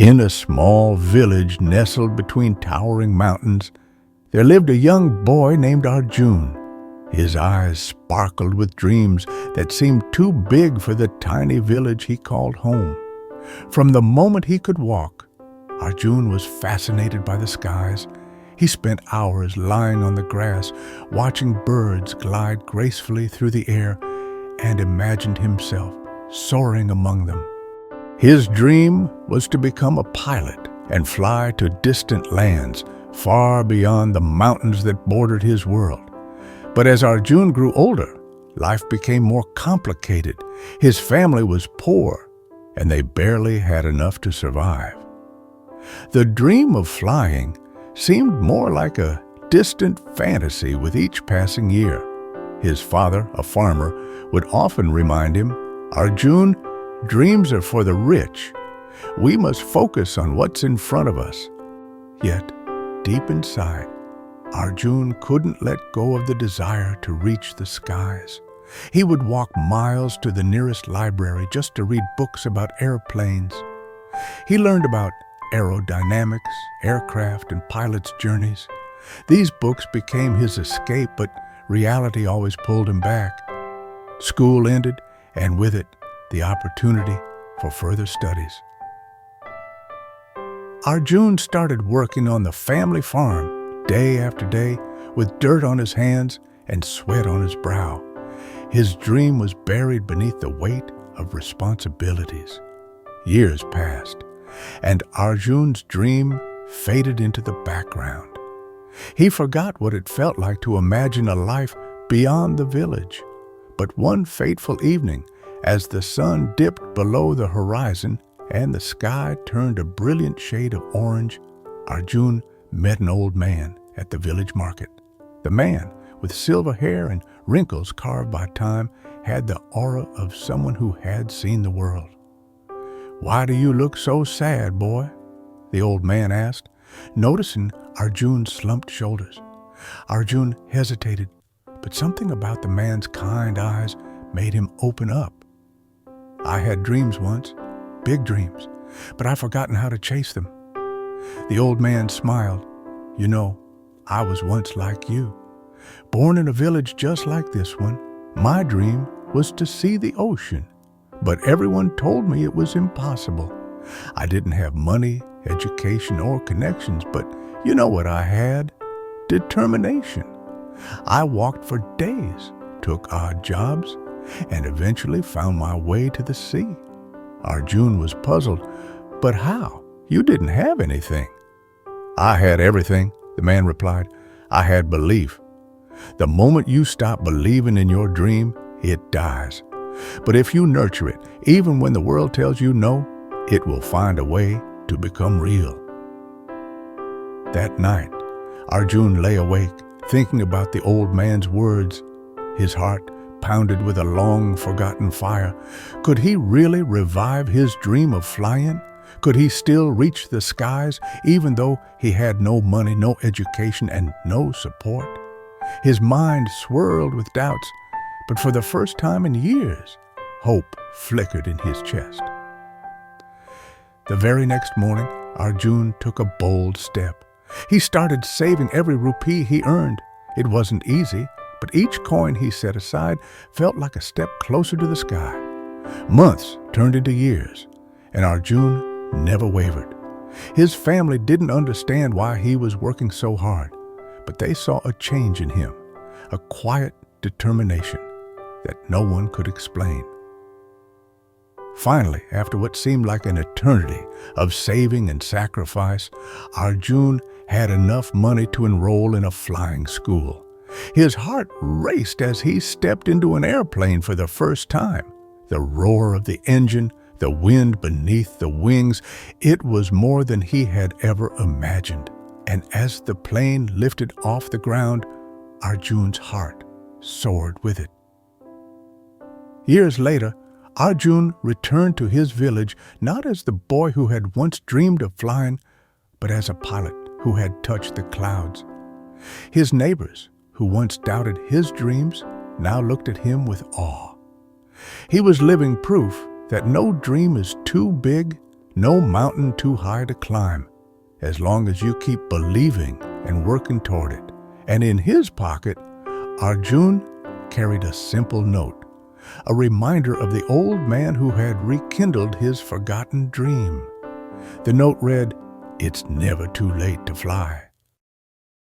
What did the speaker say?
In a small village nestled between towering mountains, there lived a young boy named Arjun. His eyes sparkled with dreams that seemed too big for the tiny village he called home. From the moment he could walk, Arjun was fascinated by the skies. He spent hours lying on the grass, watching birds glide gracefully through the air, and imagined himself soaring among them. His dream was to become a pilot and fly to distant lands, far beyond the mountains that bordered his world. But as Arjun grew older, life became more complicated. His family was poor, and they barely had enough to survive. The dream of flying seemed more like a distant fantasy with each passing year. His father, a farmer, would often remind him, "Arjun, dreams are for the rich. We must focus on what's in front of us." Yet, deep inside, Arjun couldn't let go of the desire to reach the skies. He would walk miles to the nearest library just to read books about airplanes. He learned about aerodynamics, aircraft, and pilots' journeys. These books became his escape, but reality always pulled him back. School ended, and with it, the opportunity for further studies. Arjun started working on the family farm, day after day, with dirt on his hands and sweat on his brow. His dream was buried beneath the weight of responsibilities. Years passed, and Arjun's dream faded into the background. He forgot what it felt like to imagine a life beyond the village. But one fateful evening, as the sun dipped below the horizon and the sky turned a brilliant shade of orange, Arjun met an old man at the village market. The man, with silver hair and wrinkles carved by time, had the aura of someone who had seen the world. "Why do you look so sad, boy?" the old man asked, noticing Arjun's slumped shoulders. Arjun hesitated, but something about the man's kind eyes made him open up. "I had dreams once, big dreams, but I've forgotten how to chase them." The old man smiled. "You know, I was once like you. Born in a village just like this one, my dream was to see the ocean, but everyone told me it was impossible. I didn't have money, education, or connections, but you know what I had? Determination. I walked for days, took odd jobs, and eventually found my way to the sea." Arjun was puzzled. "But how? You didn't have anything." "I had everything," the man replied. "I had belief. The moment you stop believing in your dream, it dies. But if you nurture it, even when the world tells you no, it will find a way to become real." That night, Arjun lay awake, thinking about the old man's words. His heart pounded with a long-forgotten fire. Could he really revive his dream of flying? Could he still reach the skies, even though he had no money, no education, and no support? His mind swirled with doubts, but for the first time in years, hope flickered in his chest. The very next morning, Arjun took a bold step. He started saving every rupee he earned. It wasn't easy, but each coin he set aside felt like a step closer to the sky. Months turned into years, and Arjun never wavered. His family didn't understand why he was working so hard, but they saw a change in him, a quiet determination that no one could explain. Finally, after what seemed like an eternity of saving and sacrifice, Arjun had enough money to enroll in a flying school. His heart raced as he stepped into an airplane for the first time. The roar of the engine, the wind beneath the wings, it was more than he had ever imagined. And as the plane lifted off the ground, Arjun's heart soared with it. Years later, Arjun returned to his village not as the boy who had once dreamed of flying, but as a pilot who had touched the clouds. His neighbors, who once doubted his dreams, now looked at him with awe. He was living proof that no dream is too big, no mountain too high to climb, as long as you keep believing and working toward it. And in his pocket, Arjun carried a simple note, a reminder of the old man who had rekindled his forgotten dream. The note read, "It's never too late to fly."